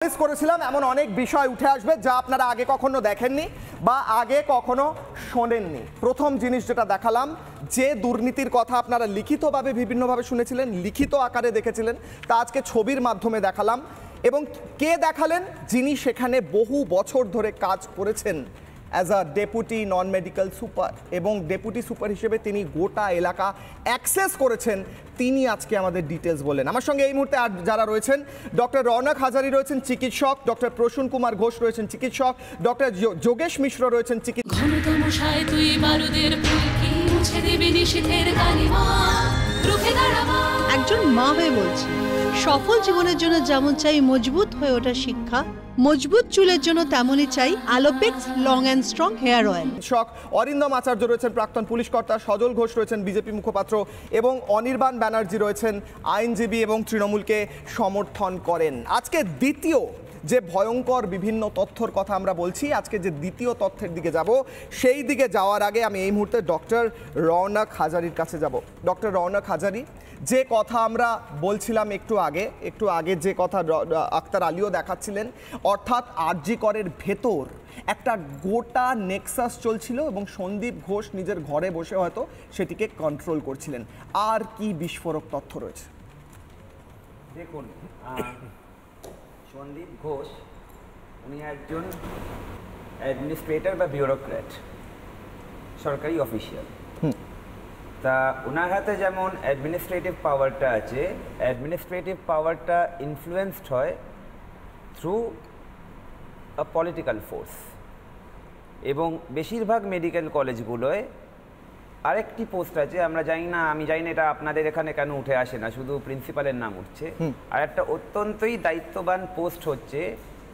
করেছিলাম এমন অনেক বিষয় উঠে আসবে যা আপনারা আগে কখনো দেখেননি বা আগে কখনো শোনেননি। প্রথম জিনিস যেটা দেখালাম, যে দুর্নীতির কথা আপনারা লিখিতভাবে বিভিন্নভাবে শুনেছিলেন, লিখিত আকারে দেখেছিলেন, তা আজকে ছবির মাধ্যমে দেখালাম। এবং কে দেখালেন? যিনি সেখানে বহু বছর ধরে কাজ করেছেন as a deputy non medical super, এবং ডেপুটি সুপার হিসেবে তিনি গোটা এলাকা অ্যাক্সেস করেছেন। তিনি আজকে আমাদের ডিটেলস বলেন। আমার সঙ্গে এই মুহূর্তে আর যারা রয়েছেন, ডক্টর রৌনক হাজারি রয়েছেন চিকিৎসক, ডক্টর প্রসূন কুমার ঘোষ রয়েছেন চিকিৎসক, ডক্টর যোগেশ মিশ্র রয়েছেন চিকিৎসক। একজন মা হয়ে বলছি, সফল জীবনের জন্য যেমন চাই মজবুত হয়ে ওঠা শিক্ষা, মজবুত চুলের জন্য তেমনই চাই Alopex long and strong hair oil. চিকিৎসক অরিন্দম আচার্য রয়েছেন প্রাক্তন পুলিশ কর্তা, সজল ঘোষ রয়েছেন বিজেপি মুখপাত্র, এবং অনির্বাণ ব্যানার্জি রয়েছেন আইনজীবী এবং তৃণমূলকে সমর্থন করেন। আজকে দ্বিতীয় যে ভয়ঙ্কর বিভিন্ন তথ্যর কথা আমরা বলছি, আজকে যে দ্বিতীয় তথ্যের দিকে যাব, সেই দিকে যাওয়ার আগে আমি এই মুহূর্তে ডক্টর রৌনক হাজারির কাছে যাব। ডক্টর রৌনক হাজারি, যে কথা আমরা বলছিলাম একটু আগে যে কথা আক্তার আলীও দেখাচ্ছিলেন, অর্থাৎ আরজি করের ভেতর একটা গোটা নেক্সাস চলছিল এবং সন্দীপ ঘোষ নিজের ঘরে বসে হয়তো সেটিকে কন্ট্রোল করছিলেন। আর কি বিস্ফোরক তথ্য রয়েছে? দেখুন, সন্দীপ ঘোষ উনি একজন অ্যাডমিনিস্ট্রেটর বা বিউরোক্র্যাট, সরকারি অফিসিয়াল। তা ওনার হাতে যেমন অ্যাডমিনিস্ট্রেটিভ পাওয়ারটা আছে, অ্যাডমিনিস্ট্রেটিভ পাওয়ারটা ইনফ্লুয়েন্সড হয় থ্রু আ পলিটিক্যাল ফোর্স। এবং বেশিরভাগ মেডিকেল কলেজগুলোয় আরেকটি পোস্ট আছে, আমি জানি না এটা আপনাদের এখানে কেন উঠে আসে না, শুধু প্রিন্সিপালের নাম উঠছে। আর একটা অত্যন্তই দায়িত্ববান পোস্ট হচ্ছে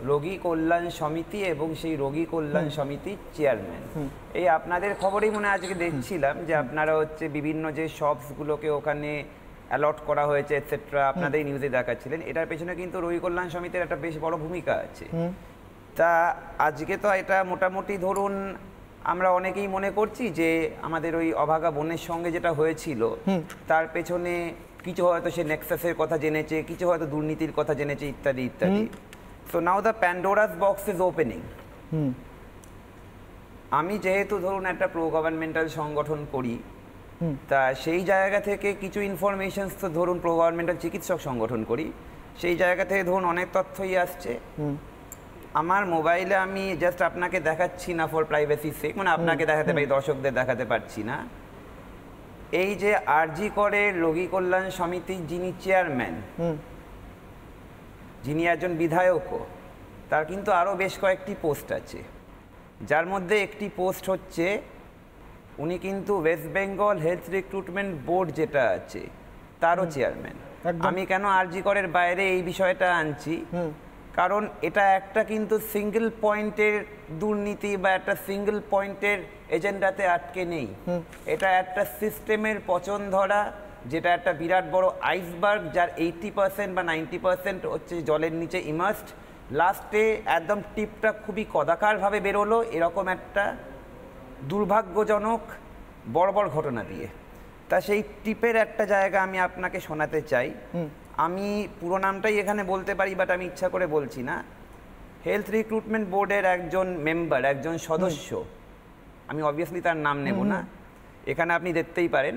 রোগী কল্যাণ সমিতি, এবং সেই রোগী কল্যাণ সমিতির চেয়ারম্যান। এই আপনাদের খবরেই মনে আজকে দেখছিলাম যে আপনারা হচ্ছে বিভিন্ন যে শপসগুলোকে ওখানে অ্যালট করা হয়েছে এটসেট্রা, আপনাদের নিউজে দেখাচ্ছিলেন। এটার পেছনে কিন্তু রোগী কল্যাণ সমিতির একটা বেশ বড় ভূমিকা আছে। তা আজকে তো এটা মোটামুটি ধরুন আমরা অনেকেই মনে করছি যে আমাদের ওই অভাগা বোনের সঙ্গে যেটা হয়েছিল তার পেছনে কিছু হয়তো সে নেক্সাসের কথা জেনেছে, কিছু হয়তো দুর্নীতির কথা জেনেছে, ইত্যাদি ইত্যাদি। So now the Pandora's box is opening. আমি যেহেতু ধরুন একটা প্রো গভর্নমেন্টাল সংগঠন করি, তা সেই জায়গা থেকে কিছু ইনফরমেশনস তো ধরুন প্রো গভর্নমেন্টাল চিকিৎসক সংগঠন করি, সেই জায়গা থেকে ধরুন অনেক তথ্যই আসছে। আমার মোবাইলে আমি জাস্ট আপনাকে দেখাচ্ছি না ফর প্রাইভেসি সেক, মানে আপনাকে দেখাতে পারি, দর্শকদের দেখাতে পারছি না। এই যে আরজি করের রোগী কল্যাণ সমিতির যিনি চেয়ারম্যান, যিনি একজন বিধায়কও, তার কিন্তু আরও বেশ কয়েকটি পোস্ট আছে, যার মধ্যে একটি পোস্ট হচ্ছে উনি কিন্তু West Bengal health recruitment board যেটা আছে তারও চেয়ারম্যান। আমি কেন আরজি করের বাইরে এই বিষয়টা আনছি, কারণ এটা একটা কিন্তু সিঙ্গেল পয়েন্টের দুর্নীতি বা একটা সিঙ্গেল পয়েন্টের এজেন্ডাতে আটকে নেই। এটা একটা সিস্টেমের পচন ধরা, যেটা একটা বিরাট বড় আইসবার্গ, যার 80% বা 90% হচ্ছে জলের নিচে ইমার্সড। লাস্টে একদম টিপটা খুবই কদাকারভাবে বেরোলো এরকম একটা দুর্ভাগ্যজনক বড় ঘটনা দিয়ে। তা সেই টিপের একটা জায়গা আমি আপনাকে শোনাতে চাই। আমি পুরো নামটাই এখানে বলতে পারি, বাট আমি ইচ্ছা করে বলছি না। হেলথ রিক্রুটমেন্ট বোর্ডের একজন মেম্বার, একজন সদস্য, আমি অবভিয়াসলি তার নাম নেব না, এখানে আপনি দেখতেই পারেন,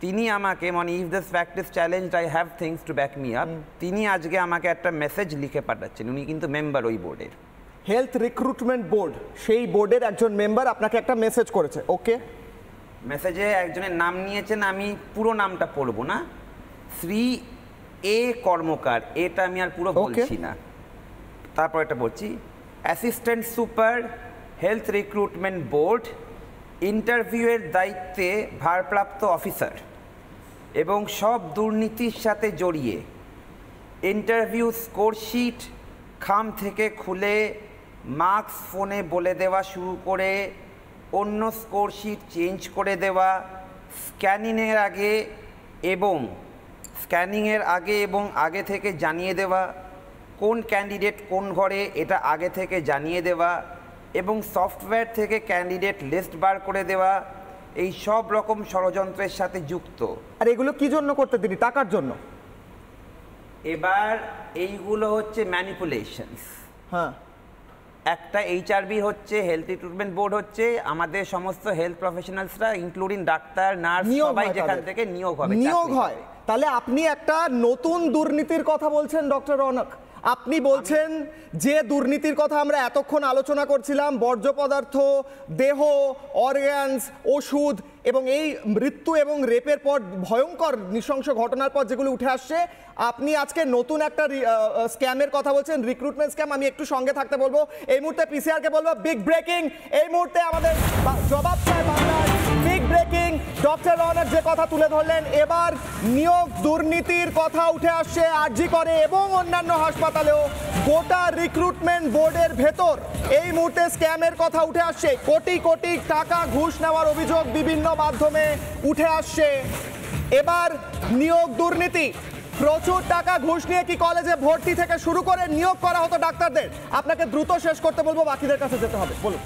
তিনি আমাকে, মানে if this fact is challenged I have things to back me up, তিনি আজকে আমাকে একটা মেসেজ লিখে পাঠাচ্ছেন। উনি কিন্তু মেম্বার ওই বোর্ডের, হেলথ রিক্রুটমেন্ট বোর্ড, সেই বোর্ডের একজন মেম্বার আপনাকে একটা মেসেজ করেছে। ওকে, মেসেজে একজনের নাম নিয়েছেন, আমি পুরো নামটা পড়বো না, শ্রী এ কর্মকার, এটা আমি আর পুরো বলছি না। তারপর এটা বলছি, assistant super health recruitment board, ইন্টারভিউয়ের দায়িত্বে ভারপ্রাপ্ত অফিসার এবং সব দুর্নীতির সাথে জড়িয়ে ইন্টারভিউ স্কোরশিট খাম থেকে খুলে মার্কস ফোনে বলে দেওয়া শুরু করে অন্য স্কোরশিট চেঞ্জ করে দেওয়া, স্ক্যানিংয়ের আগে এবং আগে থেকে জানিয়ে দেওয়া কোন ক্যান্ডিডেট কোন ঘরে, এটা আগে থেকে জানিয়ে দেওয়া, এবং সফটওয়্যার থেকে ক্যান্ডিডেট লিস্ট বার করে দেওয়া, এই সব রকম ষড়যন্ত্রের সাথে যুক্ত। আর এগুলো কি জন্য করতে তিনি? টাকার জন্য? এবার এইগুলো হচ্ছে ম্যানিপুলেশনস। হ্যাঁ, একটা এইচআরবি হচ্ছে, হেলথ রিক্রুটমেন্ট বোর্ড হচ্ছে, আমাদের সমস্ত হেলথ প্রফেশনালসরা ইনক্লুডিং ডাক্তার, নার্স, সবাই যেখান থেকে নিয়োগ হয়। তাহলে আপনি একটা নতুন দুর্নীতির কথা বলছেন ডক্টর রৌনক। আপনি বলছেন যে দুর্নীতির কথা আমরা এতক্ষণ আলোচনা করছিলাম, বর্জ্য পদার্থ, দেহ, অর্গ্যানস, ওষুধ এবং এই মৃত্যু এবং রেপের পর ভয়ঙ্কর নৃশংস ঘটনার পর যেগুলো উঠে আসছে, আপনি আজকে নতুন একটা স্ক্যামের কথা বলছেন, রিক্রুটমেন্ট স্ক্যাম। আমি একটু সঙ্গে থাকতে বলবো, এই মুহূর্তে পিসিআরকে বলবো বিগ ব্রেকিং। এই মুহূর্তে আমাদের জবাব চাই বাংলায়, বিগ ব্রেকিং। ডক্টর রৌনক যে কথা তুলে ধরলেন, এবার নিয়োগ দুর্নীতির কথা উঠে আসছে আরজি করে এবং অন্যান্য হাসপাতালেও। গোটা রিক্রুটমেন্ট বোর্ডের ভেতর এই মুহূর্তে স্ক্যামের কথা উঠে আসছে। কোটি কোটি টাকা ঘুষ নেওয়ার অভিযোগ বিভিন্ন মাধ্যমে উঠে আসছে। এবার নিয়োগ দুর্নীতি, প্রচুর টাকা ঘুষ নিয়ে কি কলেজে ভর্তি থেকে শুরু করে নিয়োগ করা হতো ডাক্তারদের। আপনাকে দ্রুত শেষ করতে বলবো, বাকিদের কাছে যেতে হবে। বলুন।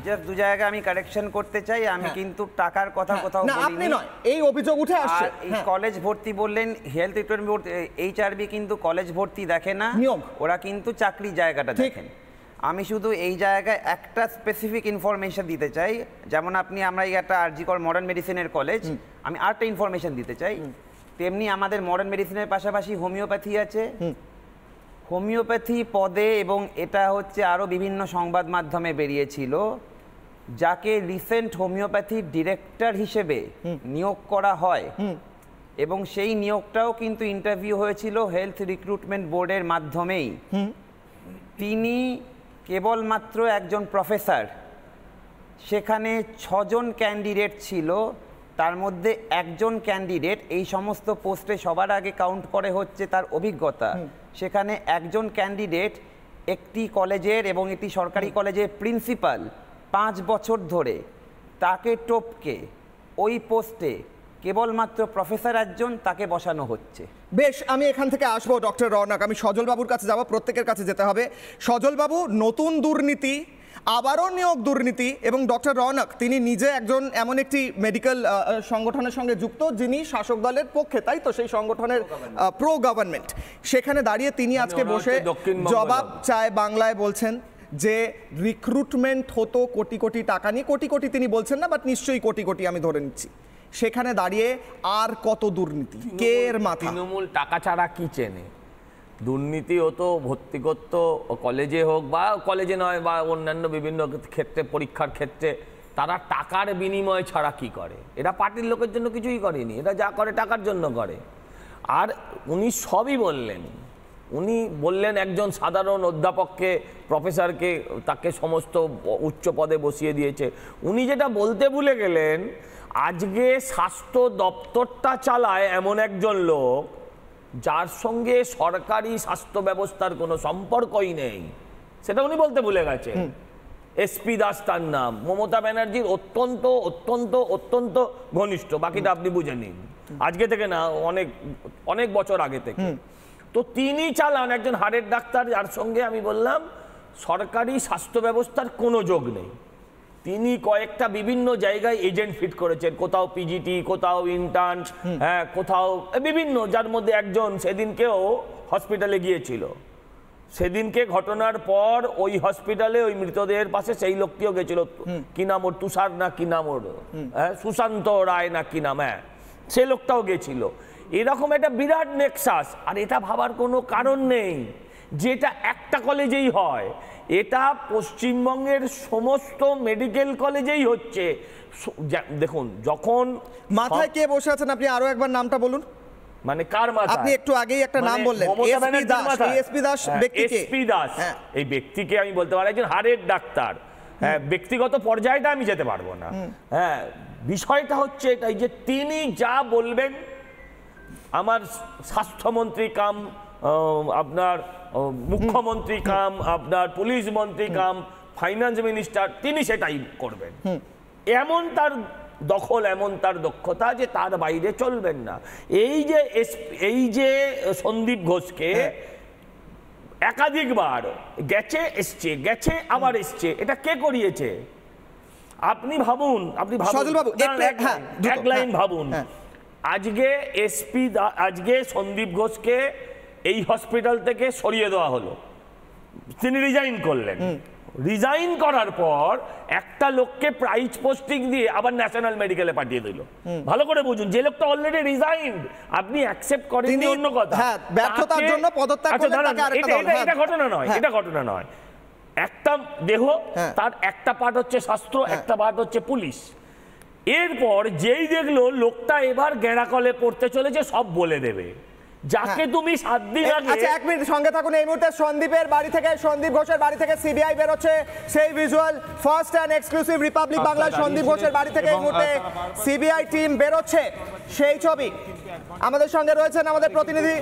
জাস্ট দু জায়গায় আমি কারেকশন করতে চাই, আমি কিন্তু টাকার কথা কোথাও না, আপনি নয়, এই অভিযোগ উঠে আসছে। এই কলেজ ভর্তি বললেন, হেলথ রিক্রুটমেন্ট বোর্ড, এইচআরবি কিন্তু কলেজ ভর্তি দেখে না, নিয়োগ। ওরা কিন্তু চাকরি জায়গাটা দেখেন। আমি শুধু এই জায়গায় একটা স্পেসিফিক ইনফরমেশন দিতে চাই, যেমন আমরা এই একটা আরজি কর মডার্ন মেডিসিনের কলেজ, আমি আরেকটা ইনফরমেশন দিতে চাই। তেমনি আমাদের মডার্ন মেডিসিনের পাশাপাশি হোমিওপ্যাথি আছে। হোমিওপ্যাথি পদে, এবং এটা হচ্ছে আরও বিভিন্ন সংবাদ মাধ্যমে বেরিয়েছিল, যাকে রিসেন্ট হোমিওপ্যাথির ডিরেক্টর হিসেবে নিয়োগ করা হয়, এবং সেই নিয়োগটাও কিন্তু ইন্টারভিউ হয়েছিল হেলথ রিক্রুটমেন্ট বোর্ডের মাধ্যমেই। তিনি কেবলমাত্র একজন প্রফেসর, সেখানে 6 জন ক্যান্ডিডেট ছিল, তার মধ্যে একজন ক্যান্ডিডেট এই সমস্ত পোস্টে সবার আগে কাউন্ট করে হচ্ছে তার অভিজ্ঞতা। সেখানে একজন ক্যান্ডিডেট একটি কলেজের, এবং একটি সরকারি কলেজের প্রিন্সিপাল, 5 বছর ধরে, তাকে টপকে ওই পোস্টে কেবলমাত্র প্রফেসর একজন, তাকে বসানো হচ্ছে। বেশ, আমি এখান থেকে আসবো ডক্টর রৌনক, আমি সজল বাবুর কাছে যাব, প্রত্যেকের কাছে যেতে হবে। সজল বাবু, নতুন দুর্নীতি, আবারও নিয়োগ দুর্নীতি, এবং ডক্টর রৌনক তিনি নিজে একজন এমন একটি মেডিকেল সংগঠনের সঙ্গে যুক্ত যিনি শাসক দলের পক্ষে, তাই তো, সেই সংগঠনের প্রো গভর্নমেন্ট। সেখানে দাঁড়িয়ে তিনি আজকে বসে জবাব চায় বাংলায় বলছেন যে রিক্রুটমেন্ট হতো কোটি কোটি টাকা নিয়ে। কোটি কোটি তিনি বলছেন না, বাট নিশ্চয়ই কোটি কোটি আমি ধরে নিচ্ছি। সেখানে দাঁড়িয়ে আর কত দুর্নীতি, কে এর মাথা? তৃণমূল টাকা ছাড়া কি চেনে? দুর্নীতি হতো ভর্তি করত, কলেজে হোক বা কলেজে নয়, বা অন্যান্য বিভিন্ন ক্ষেত্রে, পরীক্ষার ক্ষেত্রে, তারা টাকার বিনিময় ছাড়া কি করে? এরা পার্টির লোকের জন্য কিছুই করেনি, এরা যা করে টাকার জন্য করে। আর উনি সবই বললেন, উনি বললেন একজন সাধারণ অধ্যাপককে, প্রফেসরকে, তাকে সমস্ত উচ্চ পদে বসিয়ে দিয়েছে। উনি যেটা বলতে ভুলে গেলেন, আজকে স্বাস্থ্য দপ্তরটা চালায় এমন একজন লোক যার সঙ্গে সরকারি স্বাস্থ্য ব্যবস্থার কোনো সম্পর্কই নেই, সেটা উনি বলতে ভুলে গেছে। এসপি দাস তার নাম, মমতা ব্যানার্জির অত্যন্ত অত্যন্ত অত্যন্ত ঘনিষ্ঠ, বাকিটা আপনি বুঝে নিন, আজকে থেকে না, অনেক অনেক বছর আগে থেকে। তো তিনি চালান একজন হাড়ের ডাক্তার, যার সঙ্গে আমি বললাম সরকারি স্বাস্থ্য ব্যবস্থার কোনো যোগ নেই। তিনি কয়েকটা বিভিন্ন জায়গায় এজেন্ট ফিট করেছেন, কোথাও পিজিটি, কোথাও ইন্টার্ন, হ্যাঁ, কোথাও বিভিন্ন, যার মধ্যে একজন সেদিনকেও হসপিটালে গিয়েছিল। সেদিনকে ঘটনার পর ওই হসপিটালে ওই মৃতদেহের পাশে সেই লোকটিও গেছিল, কি নাম ওর, তুষার না কি নাম ওর, হ্যাঁ, সুশান্ত রায় না কি নাম, হ্যাঁ, সে লোকটাও গেছিল। এরকম একটা বিরাট নেক্সাস। আর এটা ভাবার কোনো কারণ নেই যেটা একটা কলেজেই হয়, এটা পশ্চিমবঙ্গের সমস্ত মেডিকেল কলেজেই হচ্ছে। দেখুন, যখন মাথায় কে বসে আছেন আপনি আরো একবার নামটা বলুন। মানে কার মাথায়? আপনি একটু আগেই একটা নাম বললেন, এসপি দাস। এসপি দাস, এই ব্যক্তিকে আমি বলতে পারি একজন হাড়ের ডাক্তার। হ্যাঁ, ব্যক্তিগত পর্যায়টা আমি যেতে পারবো না। হ্যাঁ, বিষয়টা হচ্ছে এটাই যে তিনি যা বলবেন, আমার স্বাস্থ্যমন্ত্রী কাম আপনার মুখ্যমন্ত্রী কাম আপনার পুলিশ মন্ত্রী কাম ফাইন্যান্স মিনিস্টার, তিনি সেটাই করবেন। এমন তার দখল, এমন তার দক্ষতা যে তার বাইরে চলবেন না। এই যে সন্দীপ ঘোষকে একাধিকবার গেছে এসছে, গেছে আবার এসছে, এটা কে করিয়েছে? আপনি ভাবুন, এক লাইন ভাবুন। আজকে আজকে সন্দীপ ঘোষকে এই হসপিটাল থেকে সরিয়ে দেওয়া হলো, তিনি রিজাইন করলেন। রিজাইন করার পর একটা লোককে প্রাইজ পোস্টিং দিয়ে আবার ন্যাশনাল মেডিকেলে পাঠিয়ে দিল। ভালো করে বুঝুন, যে লোকটা অলরেডি রিজাইন, আপনি অ্যাকসেপ্ট করেননি অন্য কথা, হ্যাঁ, ব্যর্থতার জন্য পদত্যাগ করলেন, তাকে আরেকটা দল। এটা ঘটনা নয়, এটা ঘটনা নয়। একটা দেহ, তার একটা পার্ট হচ্ছে শাস্ত্র, একটা পার্ট হচ্ছে পুলিশ। এরপর যেই দেখলো লোকটা এবার গেঁড়াকলে পড়তে চলেছে, সব বলে দেবে। যাকে তুমি 7 দিন আগে, আচ্ছা 1 মিনিট সঙ্গে থাকুন। এই মুহূর্তে সন্দীপের বাড়ি থেকে, সন্দীপ ঘোষের বাড়ি থেকে সিবিআই বেরোচ্ছে, সেই visual, first and exclusive Republic বাংলার সন্দীপ ঘোষের বাড়ি থেকে এই মুহূর্তে সিবিআই টিম বেরোচ্ছে, সেই ছবি। আমাদের সঙ্গে রয়েছেন আমাদের প্রতিনিধি